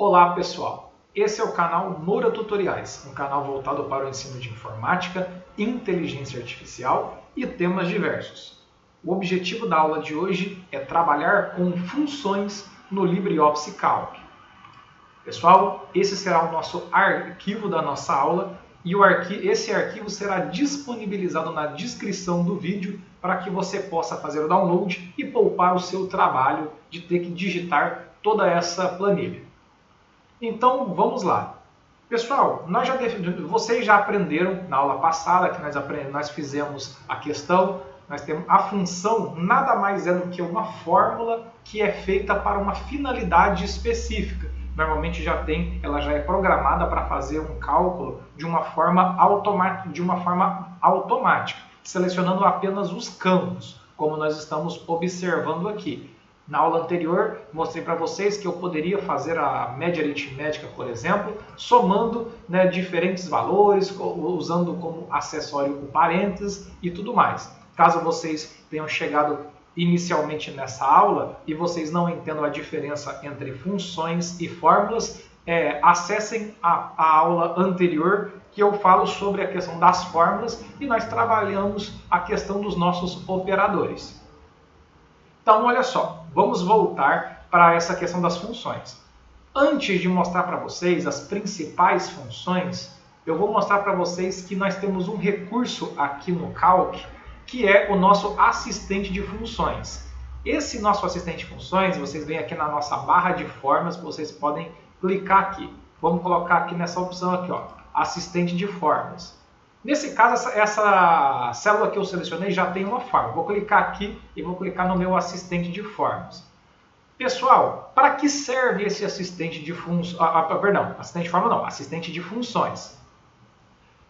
Olá pessoal, esse é o canal Moura Tutoriais, um canal voltado para o ensino de informática, inteligência artificial e temas diversos. O objetivo da aula de hoje é trabalhar com funções no LibreOffice Calc. Pessoal, esse será o nosso arquivo da nossa aula e esse arquivo será disponibilizado na descrição do vídeo para que você possa fazer o download e poupar o seu trabalho de ter que digitar toda essa planilha. Então, vamos lá. Pessoal, vocês já aprenderam na aula passada que nós fizemos a questão, nós temos a função, nada mais é do que uma fórmula que é feita para uma finalidade específica. Normalmente ela já é programada para fazer um cálculo de uma forma automática, selecionando apenas os campos, como nós estamos observando aqui. Na aula anterior, mostrei para vocês que eu poderia fazer a média aritmética, por exemplo, somando diferentes valores, usando como acessório o parênteses e tudo mais. Caso vocês tenham chegado inicialmente nessa aula e vocês não entendam a diferença entre funções e fórmulas, acessem a aula anterior que eu falo sobre a questão das fórmulas e nós trabalhamos a questão dos nossos operadores. Então, olha só, vamos voltar para essa questão das funções. Antes de mostrar para vocês as principais funções, eu vou mostrar para vocês que nós temos um recurso aqui no Calc, que é o nosso assistente de funções. Esse nosso assistente de funções, vocês veem aqui na nossa barra de formas, vocês podem clicar aqui. Vamos colocar aqui nessa opção aqui, ó, assistente de formas. Nesse caso, essa célula que eu selecionei já tem uma forma. Vou clicar aqui e vou clicar no meu assistente de formas. Pessoal, para que serve esse assistente de funções? Assistente de forma não, assistente de funções.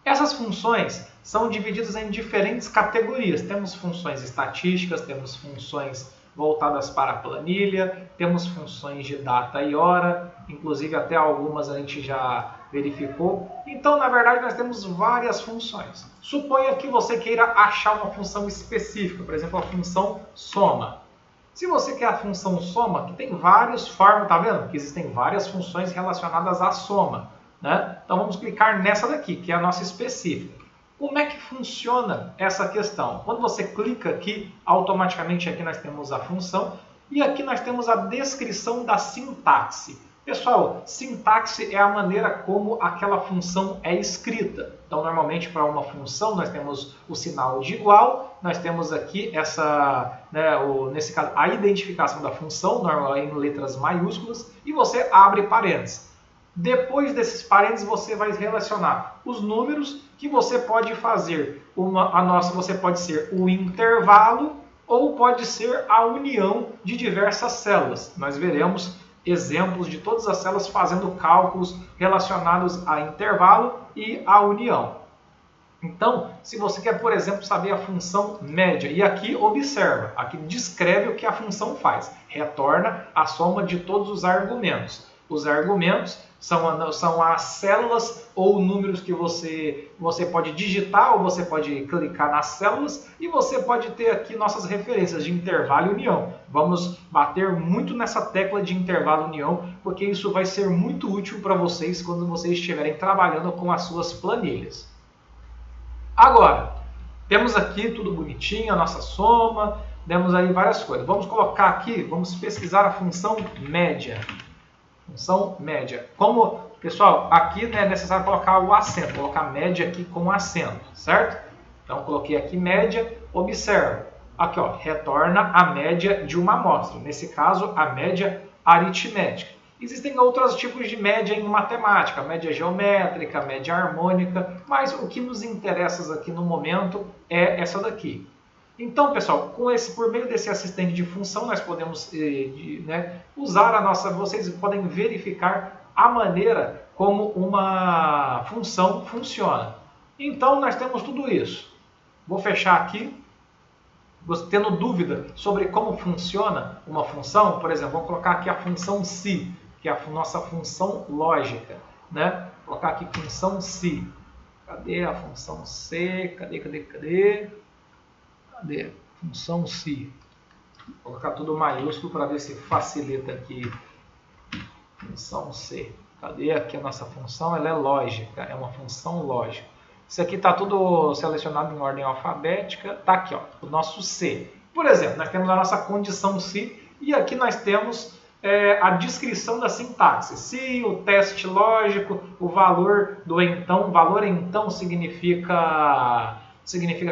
Essas funções são divididas em diferentes categorias. Temos funções estatísticas, temos funções voltadas para a planilha, temos funções de data e hora, inclusive até algumas a gente já verificou. Então, na verdade, nós temos várias funções. Suponha que você queira achar uma função específica, por exemplo, a função soma. Se você quer a função soma, que tem várias formas, tá vendo? Que existem várias funções relacionadas à soma, né? Então, vamos clicar nessa daqui, que é a nossa específica. Como é que funciona essa questão? Quando você clica aqui, automaticamente aqui nós temos a função e aqui nós temos a descrição da sintaxe. Pessoal, sintaxe é a maneira como aquela função é escrita. Então, normalmente para uma função nós temos o sinal de igual, nós temos aqui nesse caso, a identificação da função, normalmente em letras maiúsculas, e você abre parênteses. Depois desses parênteses você vai relacionar os números que você pode fazer. Você pode ser o intervalo ou pode ser a união de diversas células. Nós veremos exemplos de todas as células fazendo cálculos relacionados a intervalo e a união. Então, se você quer, por exemplo, saber a função média, e aqui observa, aqui descreve o que a função faz. Retorna a soma de todos os argumentos. Os argumentos são as células ou números que você pode digitar ou você pode clicar nas células e você pode ter aqui nossas referências de intervalo e união. Vamos bater muito nessa tecla de intervalo e união porque isso vai ser muito útil para vocês quando vocês estiverem trabalhando com as suas planilhas. Agora, temos aqui tudo bonitinho, a nossa soma, temos aí várias coisas. Vamos colocar aqui, vamos pesquisar a função média. Função média. Pessoal, aqui é necessário colocar o acento, colocar média aqui com acento, certo? Então, coloquei aqui média, observa. Aqui, ó, retorna a média de uma amostra. Nesse caso, a média aritmética. Existem outros tipos de média em matemática, média geométrica, média harmônica, mas o que nos interessa aqui no momento é essa daqui. Então, pessoal, por meio desse assistente de função, nós podemos usar vocês podem verificar a maneira como uma função funciona. Então, nós temos tudo isso. Vou fechar aqui. Você tendo dúvida sobre como funciona uma função, por exemplo, vamos colocar aqui a função se, que é a nossa função lógica, né? Vou colocar aqui função se. Cadê a função c? Cadê? Função se. Vou colocar tudo maiúsculo para ver se facilita aqui Função C. Cadê aqui a nossa função? Ela é lógica, é uma função lógica. Isso aqui está tudo selecionado em ordem alfabética. Está aqui, ó, o nosso C. Por exemplo, nós temos a nossa condição se e aqui nós temos a descrição da sintaxe. Se o teste lógico, o valor do então, valor então significa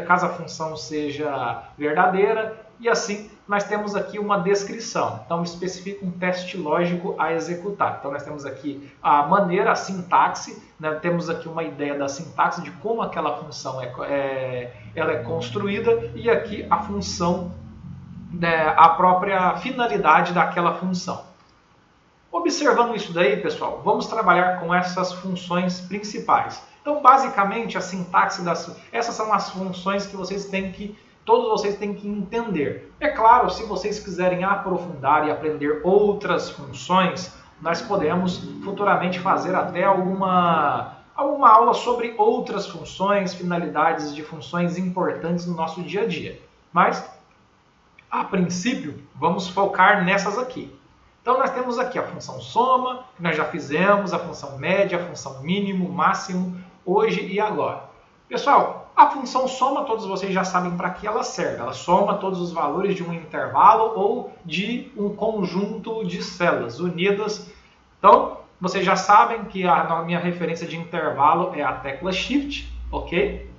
caso a função seja verdadeira, e assim nós temos aqui uma descrição. Então especifica um teste lógico a executar. Então nós temos aqui a maneira, a sintaxe, né? Temos aqui uma ideia da sintaxe, de como aquela função ela é construída, e aqui a função, a própria finalidade daquela função. Observando isso daí, pessoal, vamos trabalhar com essas funções principais. Então, basicamente, a sintaxe essas são as funções que todos vocês têm que entender. É claro, se vocês quiserem aprofundar e aprender outras funções, nós podemos futuramente fazer até alguma aula sobre outras funções, finalidades de funções importantes no nosso dia a dia. Mas, a princípio, vamos focar nessas aqui. Então, nós temos aqui a função soma, que nós já fizemos, a função média, a função mínimo, máximo, hoje e agora. Pessoal, a função soma, todos vocês já sabem para que ela serve. Ela soma todos os valores de um intervalo ou de um conjunto de células unidas. Então, vocês já sabem que a minha referência de intervalo é a tecla Shift, ok?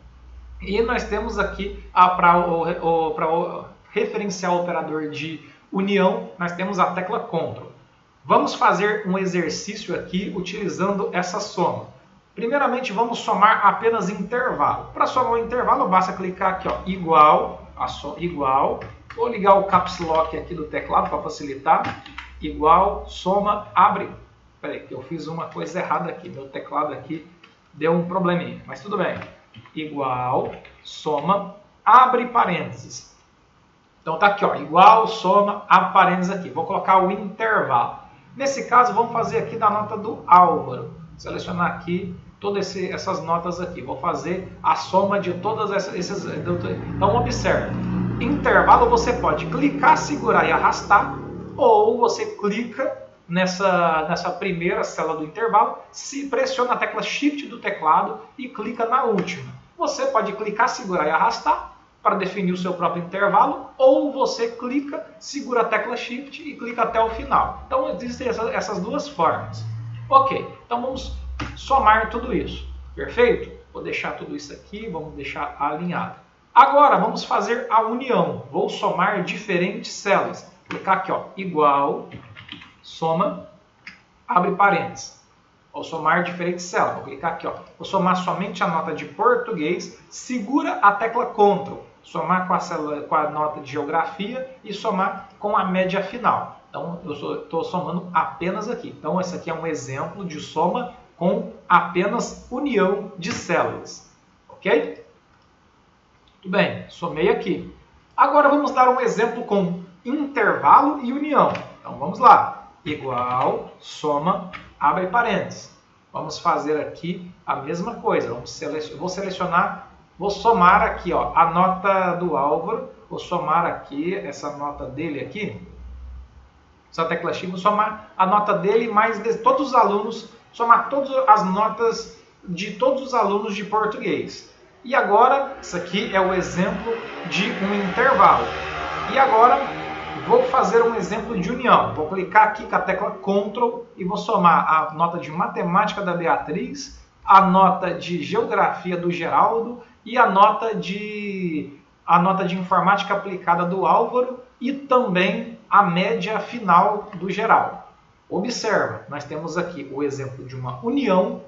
E nós temos aqui, para referenciar o operador de união, nós temos a tecla Ctrl. Vamos fazer um exercício aqui utilizando essa soma. Primeiramente, vamos somar apenas intervalo. Para somar o intervalo, basta clicar aqui, ó, igual, vou ligar o Caps Lock aqui do teclado para facilitar, igual, soma, abre. Peraí, que eu fiz uma coisa errada aqui, meu teclado aqui deu um probleminha, mas tudo bem. Igual, soma, abre parênteses. Então tá aqui, ó, igual, soma, abre parênteses aqui. Vou colocar o intervalo. Nesse caso, vamos fazer aqui da nota do Álvaro. Selecionar aqui todas essas notas aqui. Vou fazer a soma de todas essas. Então observe. Intervalo você pode clicar, segurar e arrastar, ou você clica nessa primeira célula do intervalo, pressiona a tecla Shift do teclado e clica na última. Você pode clicar, segurar e arrastar para definir o seu próprio intervalo, ou você clica, segura a tecla Shift e clica até o final. Então existem essas duas formas. Ok, então vamos somar tudo isso. Perfeito? Vou deixar tudo isso aqui, vamos deixar alinhado. Agora vamos fazer a união. Vou somar diferentes células. Clicar aqui, ó, igual, soma, abre parênteses. Vou somar diferentes células. Vou clicar aqui, ó. Vou somar somente a nota de português, segura a tecla Ctrl. Somar com a nota de geografia e somar com a média final. Então, eu estou somando apenas aqui. Então, esse aqui é um exemplo de soma com apenas união de células. Ok? Tudo bem, somei aqui. Agora, vamos dar um exemplo com intervalo e união. Então, vamos lá. Igual, soma, abre parênteses. Vamos fazer aqui a mesma coisa. Vou somar aqui, ó, a nota do Álvaro. Vou somar aqui, essa nota dele aqui. Essa tecla Shift, vou somar a nota dele mais de todos os alunos, somar todas as notas de todos os alunos de português. E agora, isso aqui é o exemplo de um intervalo. E agora, vou fazer um exemplo de união. Vou clicar aqui com a tecla Ctrl e vou somar a nota de matemática da Beatriz, a nota de geografia do Geraldo e a nota de informática aplicada do Álvaro e também a média final do geral. Observa, nós temos aqui o exemplo de uma união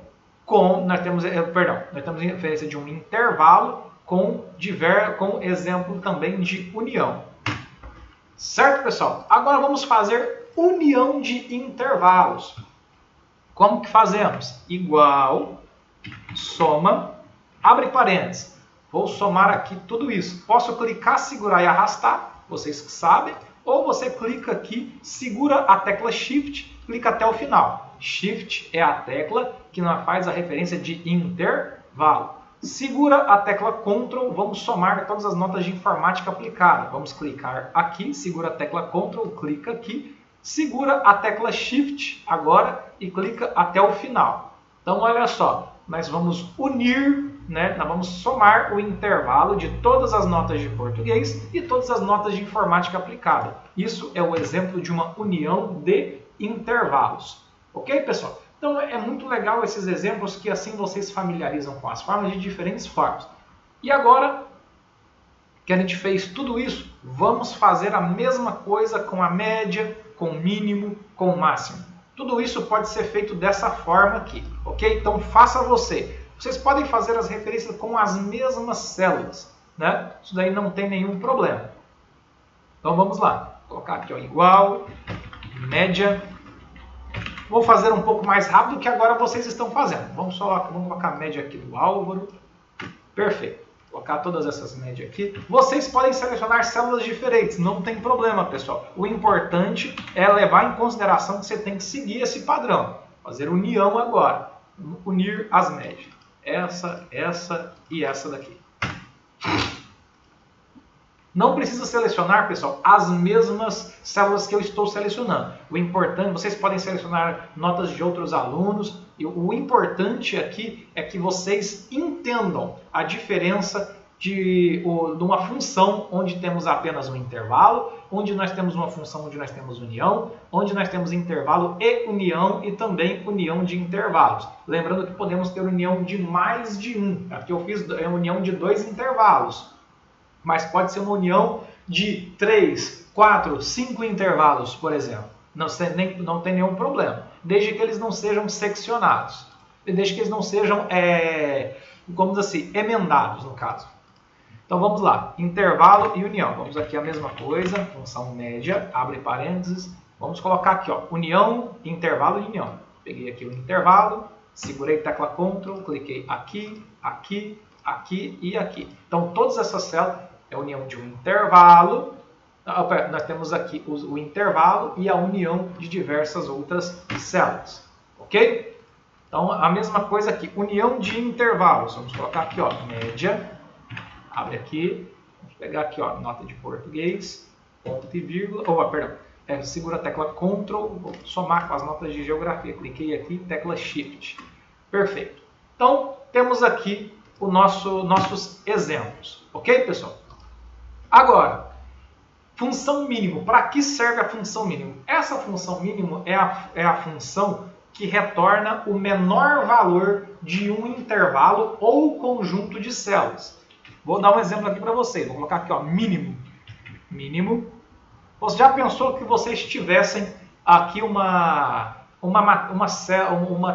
nós temos referência de um intervalo com exemplo também de união. Certo, pessoal? Agora vamos fazer união de intervalos. Como que fazemos? Igual, soma, abre parênteses. Vou somar aqui tudo isso. Posso clicar, segurar e arrastar, vocês que sabem. Ou você clica aqui, segura a tecla Shift, clica até o final. Shift é a tecla que nos faz a referência de intervalo. Segura a tecla Ctrl, vamos somar todas as notas de informática aplicada. Vamos clicar aqui, segura a tecla Ctrl, clica aqui, segura a tecla Shift agora e clica até o final. Então, olha só, nós vamos unir, né? Nós vamos somar o intervalo de todas as notas de português e todas as notas de informática aplicada. Isso é o exemplo de uma união de intervalos. Ok, pessoal? Então, é muito legal esses exemplos que assim vocês familiarizam com as formas de diferentes formas. E agora que a gente fez tudo isso, vamos fazer a mesma coisa com a média, com o mínimo, com o máximo. Tudo isso pode ser feito dessa forma aqui, ok? Então faça você. Vocês podem fazer as referências com as mesmas células, né? Isso daí não tem nenhum problema. Então vamos lá. Vou colocar aqui, ó, igual, média. Vou fazer um pouco mais rápido que agora vocês estão fazendo. Vamos colocar a média aqui do Álvaro. Perfeito. Vou colocar todas essas médias aqui. Vocês podem selecionar células diferentes, não tem problema, pessoal. O importante é levar em consideração que você tem que seguir esse padrão. Fazer união agora. Unir as médias. Essa e essa daqui. Não precisa selecionar, pessoal, as mesmas células que eu estou selecionando. O importante, vocês podem selecionar notas de outros alunos. E o importante aqui é que vocês entendam a diferença de uma função onde temos apenas um intervalo, onde nós temos uma função onde nós temos união, onde nós temos intervalo e união e também união de intervalos. Lembrando que podemos ter união de mais de um. Aqui eu fiz a união de 2 intervalos. Mas pode ser uma união de 3, 4, 5 intervalos, por exemplo. Não tem nenhum problema. Desde que eles não sejam seccionados. Desde que eles não sejam, como diz assim, emendados, no caso. Então vamos lá. Intervalo e união. Vamos aqui a mesma coisa. Função média, abre parênteses. Vamos colocar aqui, ó, união, intervalo e união. Peguei aqui o intervalo, segurei tecla Ctrl, cliquei aqui, aqui, aqui e aqui. Então todas essas células é a união de um intervalo. Nós temos aqui o intervalo e a união de diversas outras células. Ok? Então, a mesma coisa aqui. União de intervalos. Vamos colocar aqui, ó, média. Abre aqui. Vamos pegar aqui, ó, nota de português. Ponto e vírgula. Segura a tecla Ctrl. Vou somar com as notas de geografia. Cliquei aqui, tecla Shift. Perfeito. Então, temos aqui os nossos exemplos. Ok, pessoal? Agora, função mínimo. Para que serve a função mínimo? Essa função mínimo é a função que retorna o menor valor de um intervalo ou conjunto de células. Vou dar um exemplo aqui para vocês. Vou colocar aqui, ó, mínimo. Mínimo. Você já pensou que vocês tivessem aqui uma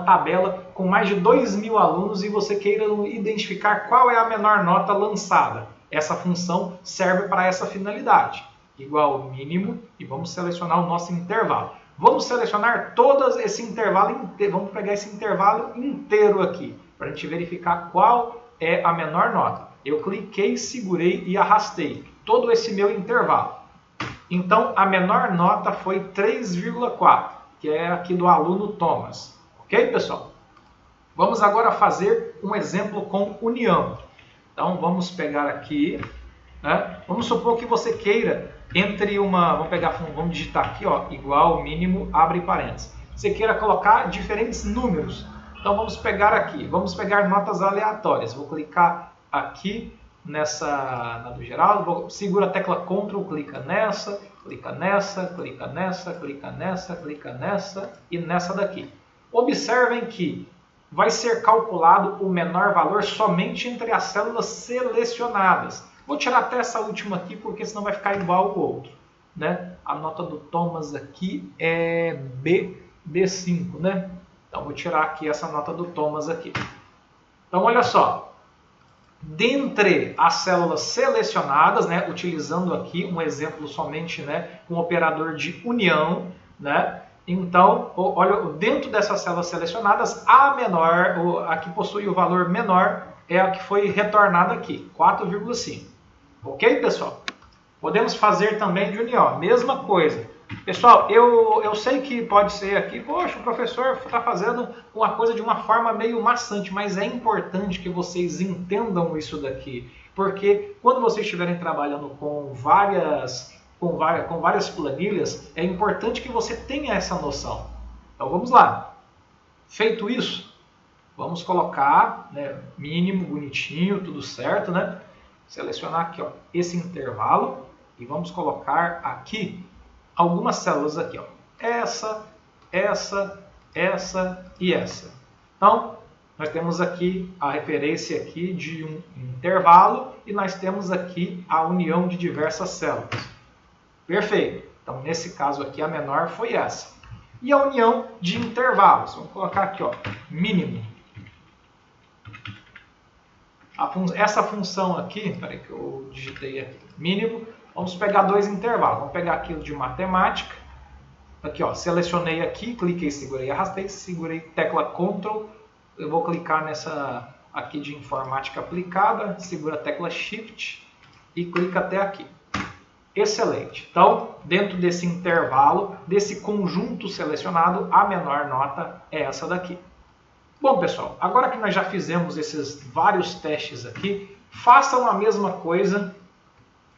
tabela com mais de 2.000 alunos e você queira identificar qual é a menor nota lançada? Essa função serve para essa finalidade. Igual mínimo e vamos selecionar o nosso intervalo. Vamos selecionar todo esse intervalo inteiro. Vamos pegar esse intervalo inteiro aqui para a gente verificar qual é a menor nota. Eu cliquei, segurei e arrastei todo esse meu intervalo. Então a menor nota foi 3,4, que é aqui do aluno Thomas. Ok, pessoal? Vamos agora fazer um exemplo com união. Então, vamos pegar aqui, né? Vamos supor que você queira vamos digitar aqui, ó, igual, mínimo, abre parênteses. Você queira colocar diferentes números. Então, vamos pegar aqui, vamos pegar notas aleatórias. Vou clicar aqui na do geral, segura a tecla Ctrl, clica nessa, clica nessa, clica nessa, clica nessa, clica nessa e nessa daqui. Observem que vai ser calculado o menor valor somente entre as células selecionadas. Vou tirar até essa última aqui, porque senão vai ficar igual ao outro, né? A nota do Thomas aqui é B5, né? Então, vou tirar aqui essa nota do Thomas aqui. Então, olha só. Dentre as células selecionadas, né, utilizando aqui um exemplo somente, né, com um operador de união, né? Então, olha, dentro dessas células selecionadas, a que possui o valor menor é a que foi retornada aqui, 4,5. Ok, pessoal? Podemos fazer também de união, mesma coisa. Pessoal, eu sei que pode ser aqui, poxa, o professor está fazendo uma coisa de uma forma meio maçante, mas é importante que vocês entendam isso daqui, porque quando vocês estiverem trabalhando com várias com várias planilhas, é importante que você tenha essa noção. Então vamos lá. Feito isso, vamos colocar, né, mínimo, bonitinho, tudo certo, né? Selecionar aqui, ó, esse intervalo e vamos colocar aqui algumas células aqui, ó. Essa e essa. Então, nós temos aqui a referência aqui de um intervalo e nós temos aqui a união de diversas células. Perfeito. Então, nesse caso aqui, a menor foi essa. E a união de intervalos. Vamos colocar aqui, ó, mínimo. Essa função aqui, peraí que eu digitei aqui, mínimo, vamos pegar dois intervalos. Vamos pegar aqui o de matemática. Aqui, ó, selecionei aqui, cliquei, segurei, arrastei, segurei, tecla Ctrl. Eu vou clicar nessa aqui de informática aplicada, segura a tecla Shift e clica até aqui. Excelente. Então, dentro desse intervalo, desse conjunto selecionado, a menor nota é essa daqui. Bom, pessoal, agora que nós já fizemos esses vários testes aqui, façam a mesma coisa.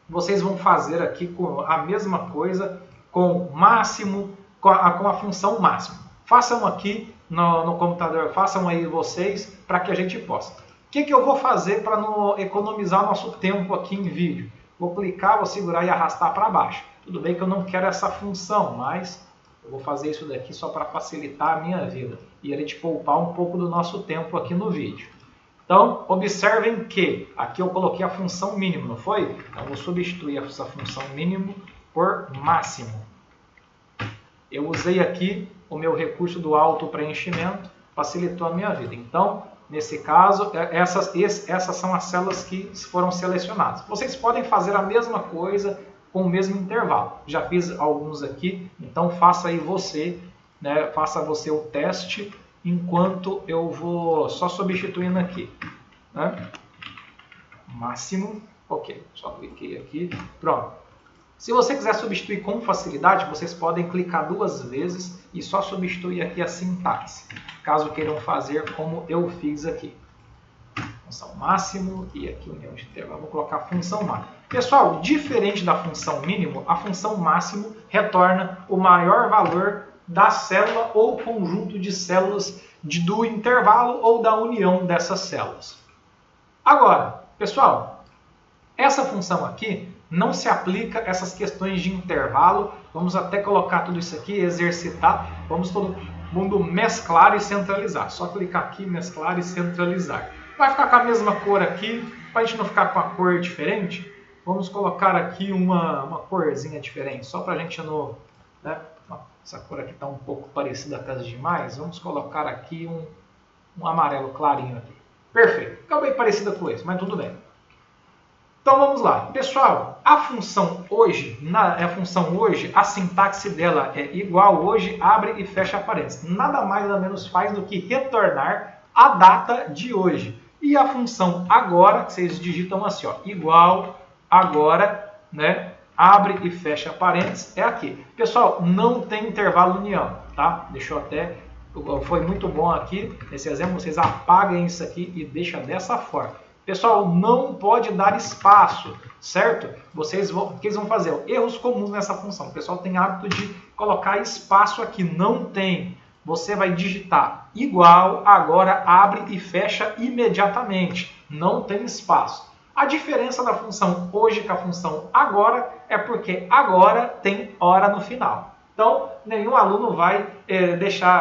Vocês vão fazer aqui com a mesma coisa com máximo, com a função máximo. Façam aqui no computador, façam aí vocês para que a gente possa. O que eu vou fazer para não economizar nosso tempo aqui em vídeo? Vou clicar, vou segurar e arrastar para baixo. Tudo bem que eu não quero essa função, mas eu vou fazer isso daqui só para facilitar a minha vida e a gente poupar um pouco do nosso tempo aqui no vídeo. Então, observem que aqui eu coloquei a função mínimo, não foi? Então, eu vou substituir essa função mínimo por máximo. Eu usei aqui o meu recurso do auto-preenchimento, facilitou a minha vida. Então, nesse caso, essas são as células que foram selecionadas. Vocês podem fazer a mesma coisa com o mesmo intervalo. Já fiz alguns aqui, então faça aí você, né, faça você o teste, enquanto eu vou só substituindo aqui. Né? Máximo, ok, só cliquei aqui, pronto. Se você quiser substituir com facilidade, vocês podem clicar duas vezes e só substituir aqui a sintaxe, caso queiram fazer como eu fiz aqui. Função máximo e aqui união de intervalo. Vou colocar a função máximo. Pessoal, diferente da função mínimo, a função máximo retorna o maior valor da célula ou conjunto de células do intervalo ou da união dessas células. Agora, pessoal, essa função aqui não se aplica a essas questões de intervalo. Vamos até colocar tudo isso aqui, exercitar. Vamos todo mundo mesclar e centralizar. Só clicar aqui, mesclar e centralizar. Vai ficar com a mesma cor aqui, para a gente não ficar com a cor diferente. Vamos colocar aqui uma corzinha diferente, só para a gente não... Né? Essa cor aqui está um pouco parecida com as demais. Vamos colocar aqui um amarelo clarinho aqui. Perfeito. Ficou bem parecida com esse, mas tudo bem. Então vamos lá. Pessoal, a função hoje, a sintaxe dela é igual hoje, abre e fecha parênteses. Nada mais nada menos faz do que retornar a data de hoje. E a função agora, que vocês digitam assim, ó, igual agora, né? Abre e fecha parênteses, é aqui. Pessoal, não tem intervalo união, tá? Deixou até... Foi muito bom aqui, nesse exemplo, vocês apaguem isso aqui e deixam dessa forma. Pessoal, não pode dar espaço, certo? O que eles vão fazer? Erros comuns nessa função. O pessoal tem hábito de colocar espaço aqui, não tem. Você vai digitar igual, agora abre e fecha imediatamente. Não tem espaço. A diferença da função hoje com a função agora é porque agora tem hora no final. Então, nenhum aluno vai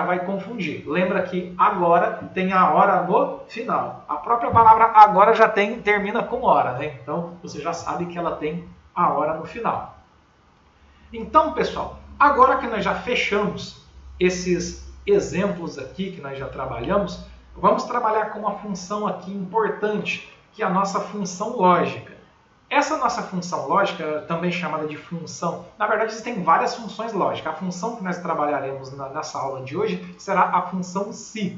vai confundir. Lembra que agora tem a hora no final. A própria palavra agora já termina com hora, né? Então, você já sabe que ela tem a hora no final. Então, pessoal, agora que nós já fechamos esses exemplos aqui que nós já trabalhamos, vamos trabalhar com uma função aqui importante, que é a nossa função lógica. Essa nossa função lógica, também chamada de função, na verdade existem várias funções lógicas. A função que nós trabalharemos nessa aula de hoje será a função se.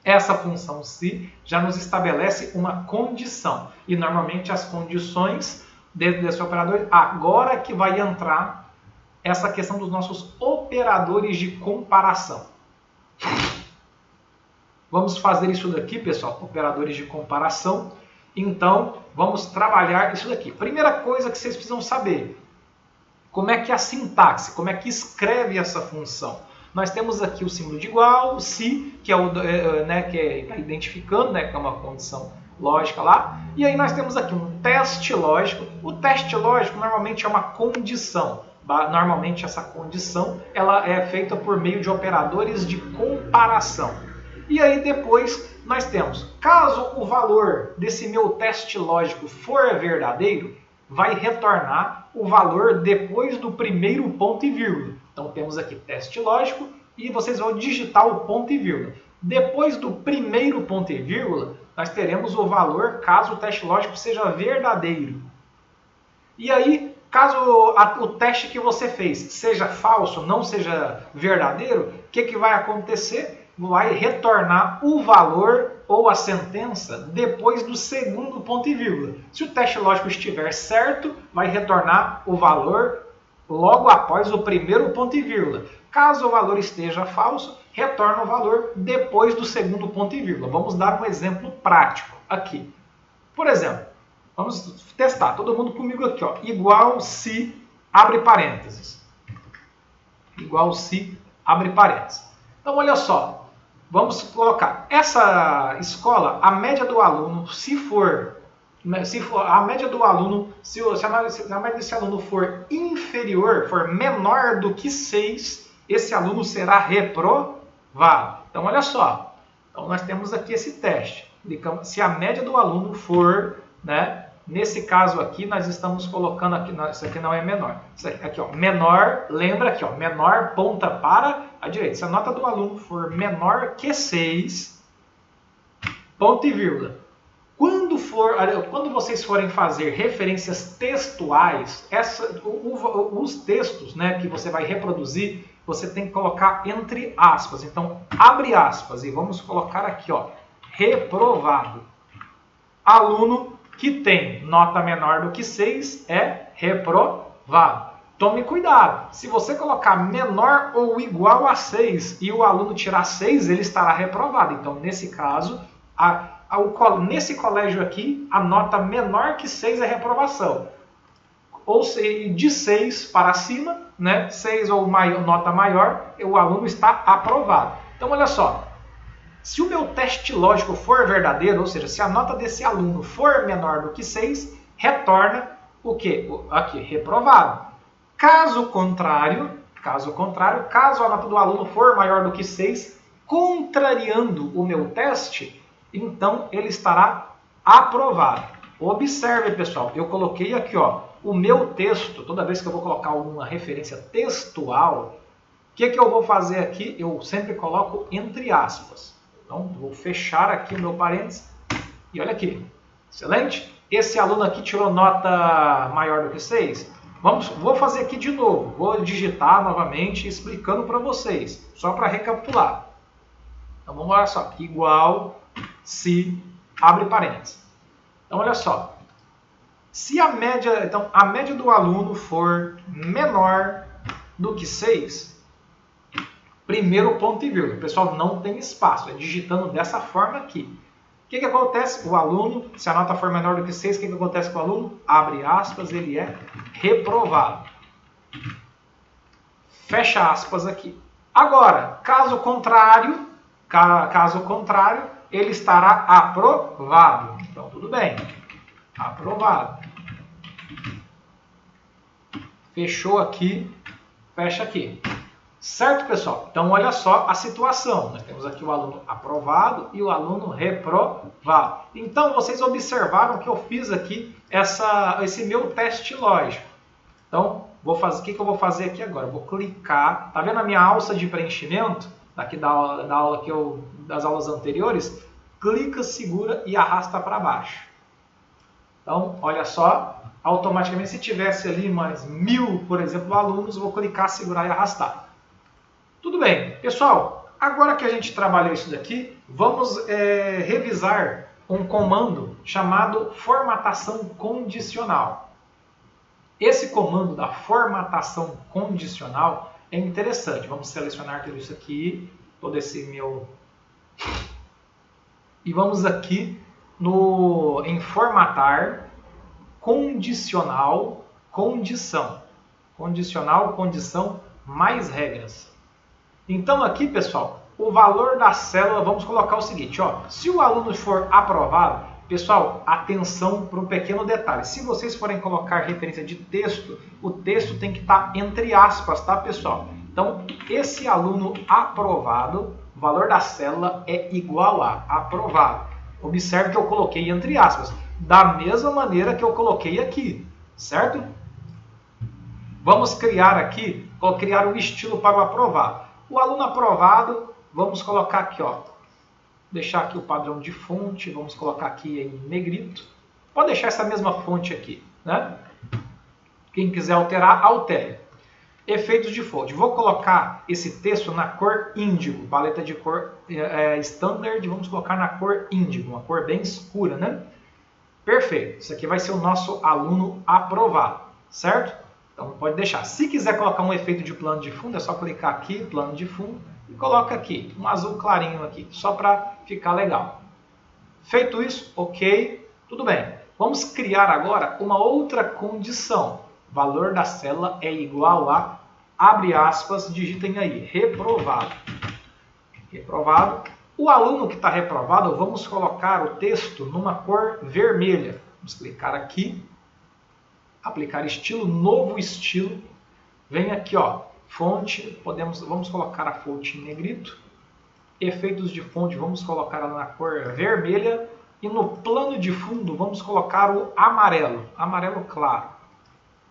Essa função se já nos estabelece uma condição. E normalmente as condições dentro desse operador, agora que vai entrar essa questão dos nossos operadores de comparação. Vamos fazer isso daqui, pessoal, operadores de comparação. Então, vamos trabalhar isso daqui. Primeira coisa que vocês precisam saber, Como é que é a sintaxe? Como é que escreve essa função? Nós temos aqui o símbolo de igual, o se, que é o né, que está identificando, né, que é uma condição lógica lá. E aí nós temos aqui um teste lógico. O teste lógico normalmente é uma condição. Normalmente essa condição ela é feita por meio de operadores de comparação. E aí depois nós temos, caso o valor desse meu teste lógico for verdadeiro, vai retornar o valor depois do primeiro ponto e vírgula. Então temos aqui teste lógico e vocês vão digitar o ponto e vírgula. Depois do primeiro ponto e vírgula, nós teremos o valor caso o teste lógico seja verdadeiro. E aí, caso o teste que você fez seja falso, não seja verdadeiro, o que vai acontecer? Vai retornar o valor ou a sentença depois do segundo ponto e vírgula. Se o teste lógico estiver certo, vai retornar o valor logo após o primeiro ponto e vírgula. Caso o valor esteja falso, retorna o valor depois do segundo ponto e vírgula. Vamos dar um exemplo prático aqui. Por exemplo, vamos testar, todo mundo comigo aqui, ó. Igual se, abre parênteses. Igual se, abre parênteses. Então, olha só, vamos colocar essa escola, a média do aluno, se a média do aluno, se a média desse aluno for inferior, for menor do que 6, esse aluno será reprovado. Então, olha só, então, nós temos aqui esse teste. Se a média do aluno for, né, nesse caso aqui, nós estamos colocando aqui, isso aqui não é menor. Isso aqui, ó, menor, lembra aqui, ó, menor ponta para a direita. Se a nota do aluno for menor que 6, ponto e vírgula. Quando vocês forem fazer referências textuais, os textos, né, que você vai reproduzir, você tem que colocar entre aspas. Então, abre aspas e vamos colocar aqui, ó, reprovado. Aluno que tem nota menor do que 6 é reprovado. Tome cuidado. Se você colocar menor ou igual a 6 e o aluno tirar 6, ele estará reprovado. Então, nesse caso, nesse colégio aqui, a nota menor que 6 é reprovação. Ou seja, de 6 para cima, né, 6 ou nota maior, o aluno está aprovado. Então, olha só. Se o meu teste lógico for verdadeiro, ou seja, se a nota desse aluno for menor do que 6, retorna o quê? Aqui, reprovado. Caso contrário, caso a nota do aluno for maior do que 6, contrariando o meu teste, então ele estará aprovado. Observe, pessoal, eu coloquei aqui, ó, o meu texto, toda vez que eu vou colocar alguma referência textual, o que eu vou fazer aqui? Eu sempre coloco entre aspas. Então, vou fechar aqui o meu parênteses e olha aqui. Excelente? Esse aluno aqui tirou nota maior do que 6. Vou fazer aqui de novo. Vou digitar novamente explicando para vocês, só para recapitular. Então, vamos lá só. Igual se, abre parênteses. Então, olha só. Se a média do aluno for menor do que 6, primeiro ponto e vírgula. Pessoal, não tem espaço. É digitando dessa forma aqui. O que acontece? O aluno, se a nota for menor do que 6, o que acontece com o aluno? Abre aspas, ele é reprovado. Fecha aspas aqui. Agora, caso contrário, ele estará aprovado. Então, tudo bem. Aprovado. Fechou aqui, fecha aqui. Certo, pessoal? Então, olha só a situação. Nós temos aqui o aluno aprovado e o aluno reprovado. Então, vocês observaram que eu fiz aqui esse meu teste lógico. Então, o que eu vou fazer aqui agora? Eu vou clicar. Tá vendo a minha alça de preenchimento? Daqui da aula das aulas anteriores? Clica, segura e arrasta para baixo. Então, olha só. Automaticamente, se tivesse ali mais 1000, por exemplo, alunos, eu vou clicar, segurar e arrastar. Tudo bem. Pessoal, agora que a gente trabalhou isso daqui, vamos revisar um comando chamado formatação condicional. Esse comando da formatação condicional é interessante. Vamos selecionar tudo isso aqui, todo esse meu... E vamos aqui em formatar condicional, condição. Condicional, condição, mais regras. Então aqui, pessoal, o valor da célula, vamos colocar o seguinte, ó, se o aluno for aprovado, pessoal, atenção para um pequeno detalhe. Se vocês forem colocar referência de texto, o texto tem que estar entre aspas, tá, pessoal? Então, esse aluno aprovado, o valor da célula é igual a aprovado. Observe que eu coloquei entre aspas, da mesma maneira que eu coloquei aqui, certo? Vamos criar aqui, vou criar um estilo para o aprovado. O aluno aprovado, vamos colocar aqui, ó. Deixar aqui o padrão de fonte, vamos colocar aqui em negrito. Pode deixar essa mesma fonte aqui, né? Quem quiser alterar, altere. Efeitos de fonte. Vou colocar esse texto na cor índigo, paleta de cor standard, vamos colocar na cor índigo, uma cor bem escura, né? Perfeito. Isso aqui vai ser o nosso aluno aprovado, certo? Então pode deixar. Se quiser colocar um efeito de plano de fundo, é só clicar aqui, plano de fundo, e coloca aqui, um azul clarinho aqui, só para ficar legal. Feito isso, ok, tudo bem. Vamos criar agora uma outra condição. Valor da célula é igual a, abre aspas, digitem aí, reprovado. Reprovado. O aluno que está reprovado, vamos colocar o texto numa cor vermelha. Vamos clicar aqui, aplicar estilo, novo estilo. Vem aqui, ó. Fonte, vamos colocar a fonte em negrito. Efeitos de fonte, vamos colocar ela na cor vermelha. E no plano de fundo, vamos colocar o amarelo, amarelo claro.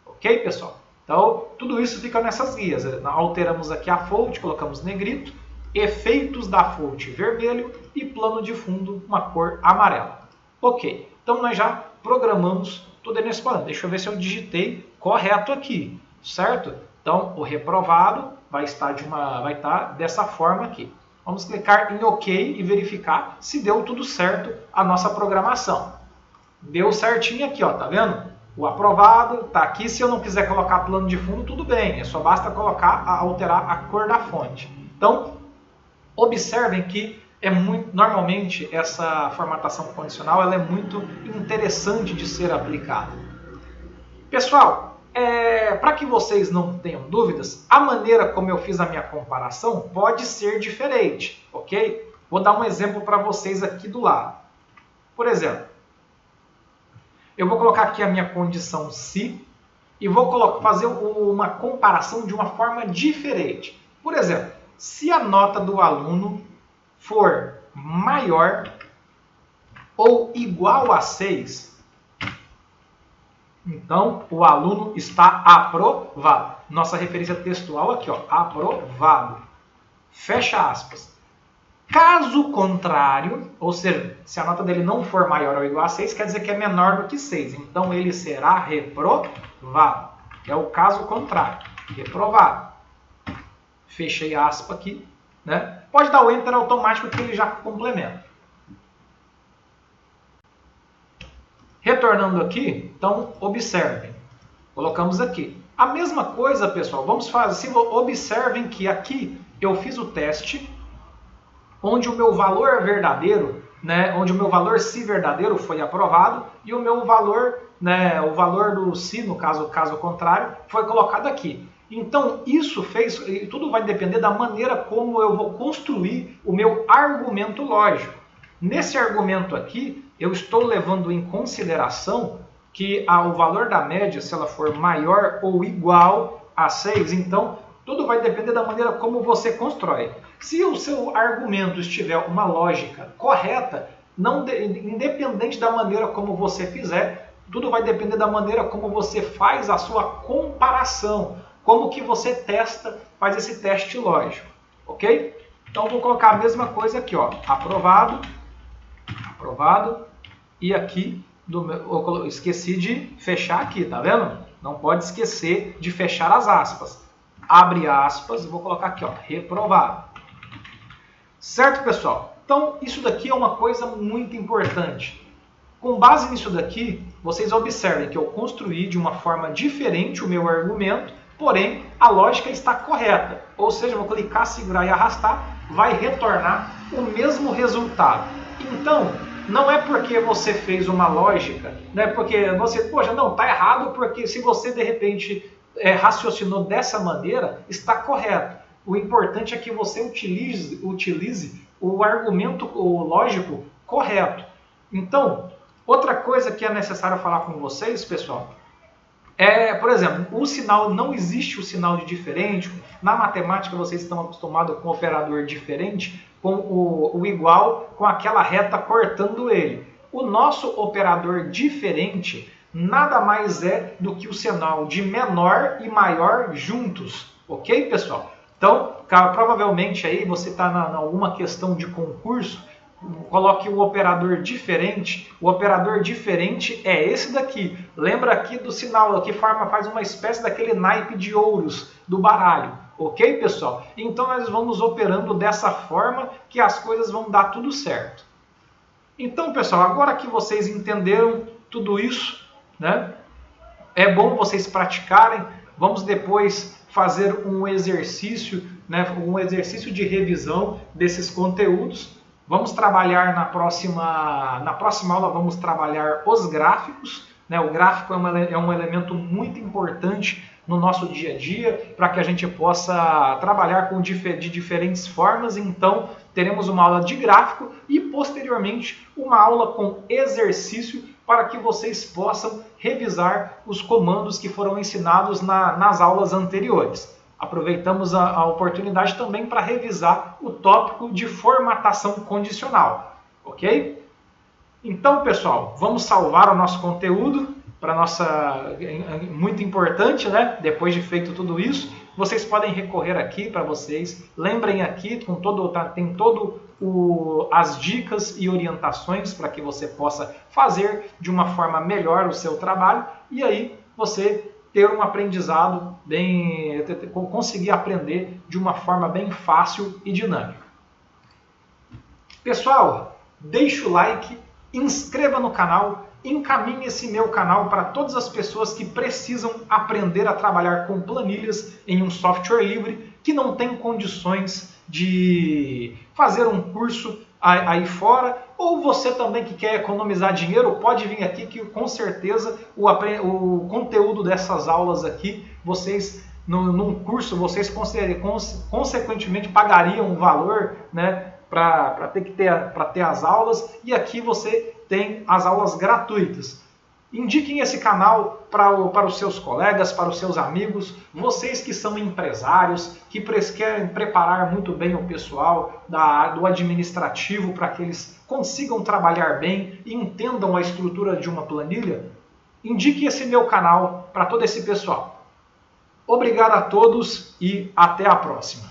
Ok, pessoal? Então, tudo isso fica nessas guias. Alteramos aqui a fonte, colocamos negrito. Efeitos da fonte vermelho e plano de fundo, uma cor amarela. Ok, então nós já programamos tudo nesse plano. Deixa eu ver se eu digitei correto aqui, certo? Então, o reprovado vai estar dessa forma aqui. Vamos clicar em OK e verificar se deu tudo certo a nossa programação. Deu certinho aqui, ó, tá vendo? O aprovado está aqui. Se eu não quiser colocar plano de fundo, tudo bem. Só basta alterar a cor da fonte. Então, observem que normalmente essa formatação condicional ela é muito interessante de ser aplicada. Pessoal, para que vocês não tenham dúvidas, a maneira como eu fiz a minha comparação pode ser diferente, ok? Vou dar um exemplo para vocês aqui do lado. Por exemplo, eu vou colocar aqui a minha condição se e vou fazer uma comparação de uma forma diferente. Por exemplo, se a nota do aluno for maior ou igual a 6, então o aluno está aprovado. Nossa referência textual aqui, ó, aprovado. Fecha aspas. Caso contrário, ou seja, se a nota dele não for maior ou igual a 6, quer dizer que é menor do que 6. Então ele será reprovado. É o caso contrário. Reprovado. Fechei a aspa aqui, né? Pode dar o Enter automático que ele já complementa. Retornando aqui, então observem. Colocamos aqui. A mesma coisa, pessoal, vamos fazer. Observem que aqui eu fiz o teste onde o meu valor verdadeiro, né, onde o meu valor se verdadeiro foi aprovado e o meu valor, né, o valor do se, no caso contrário, foi colocado aqui. Então, isso tudo vai depender da maneira como eu vou construir o meu argumento lógico. Nesse argumento aqui, eu estou levando em consideração que o valor da média, se ela for maior ou igual a 6, então tudo vai depender da maneira como você constrói. Se o seu argumento estiver uma lógica correta, independente da maneira como você fizer, tudo vai depender da maneira como você faz a sua comparação, como que você faz esse teste lógico, ok? Então vou colocar a mesma coisa aqui, ó, aprovado, e aqui eu esqueci de fechar aqui, tá vendo? Não pode esquecer de fechar as aspas. Abre aspas e vou colocar aqui, ó, reprovado. Certo, pessoal? Então, isso daqui é uma coisa muito importante. Com base nisso daqui, vocês observem que eu construí de uma forma diferente o meu argumento, porém, a lógica está correta. Ou seja, eu vou clicar, segurar e arrastar, vai retornar o mesmo resultado. Então, não é porque você fez uma lógica, não é porque você, poxa, não, está errado, porque se você, de repente, raciocinou dessa maneira, está correto. O importante é que você utilize o argumento lógico correto. Então, outra coisa que é necessário falar com vocês, pessoal, por exemplo, o sinal, não existe o sinal de diferente. Na matemática vocês estão acostumados com o operador diferente, com o igual, com aquela reta cortando ele. O nosso operador diferente nada mais é do que o sinal de menor e maior juntos. Ok, pessoal? Então, provavelmente aí você está em alguma questão de concurso, coloque o operador diferente. O operador diferente é esse daqui. Lembra aqui do sinal, que faz uma espécie daquele naipe de ouros do baralho. Ok, pessoal? Então nós vamos operando dessa forma que as coisas vão dar tudo certo. Então, pessoal, agora que vocês entenderam tudo isso, né, é bom vocês praticarem. Vamos depois fazer um exercício, né, um exercício de revisão desses conteúdos. Vamos trabalhar na próxima aula, vamos trabalhar os gráficos. Né? O gráfico é um elemento muito importante no nosso dia a dia, para que a gente possa trabalhar de diferentes formas. Então, teremos uma aula de gráfico e, posteriormente, uma aula com exercício para que vocês possam revisar os comandos que foram ensinados nas aulas anteriores. Aproveitamos a oportunidade também para revisar o tópico de formatação condicional, ok? Então, pessoal, vamos salvar o nosso conteúdo para muito importante, né? Depois de feito tudo isso, vocês podem recorrer aqui para vocês. Lembrem aqui, tem as dicas e orientações para que você possa fazer de uma forma melhor o seu trabalho e aí você ter um aprendizado conseguir aprender de uma forma bem fácil e dinâmica. Pessoal, deixe o like, inscreva no canal, encaminhe esse meu canal para todas as pessoas que precisam aprender a trabalhar com planilhas em um software livre, que não tem condições de fazer um curso aí fora, ou você também que quer economizar dinheiro, pode vir aqui que com certeza o conteúdo dessas aulas aqui, vocês num curso, vocês consequentemente pagariam um valor, né, para ter as aulas, e aqui você tem as aulas gratuitas. Indiquem esse canal para os seus colegas, para os seus amigos, vocês que são empresários, que querem preparar muito bem o pessoal do administrativo para que eles consigam trabalhar bem e entendam a estrutura de uma planilha. Indique esse meu canal para todo esse pessoal. Obrigado a todos e até a próxima.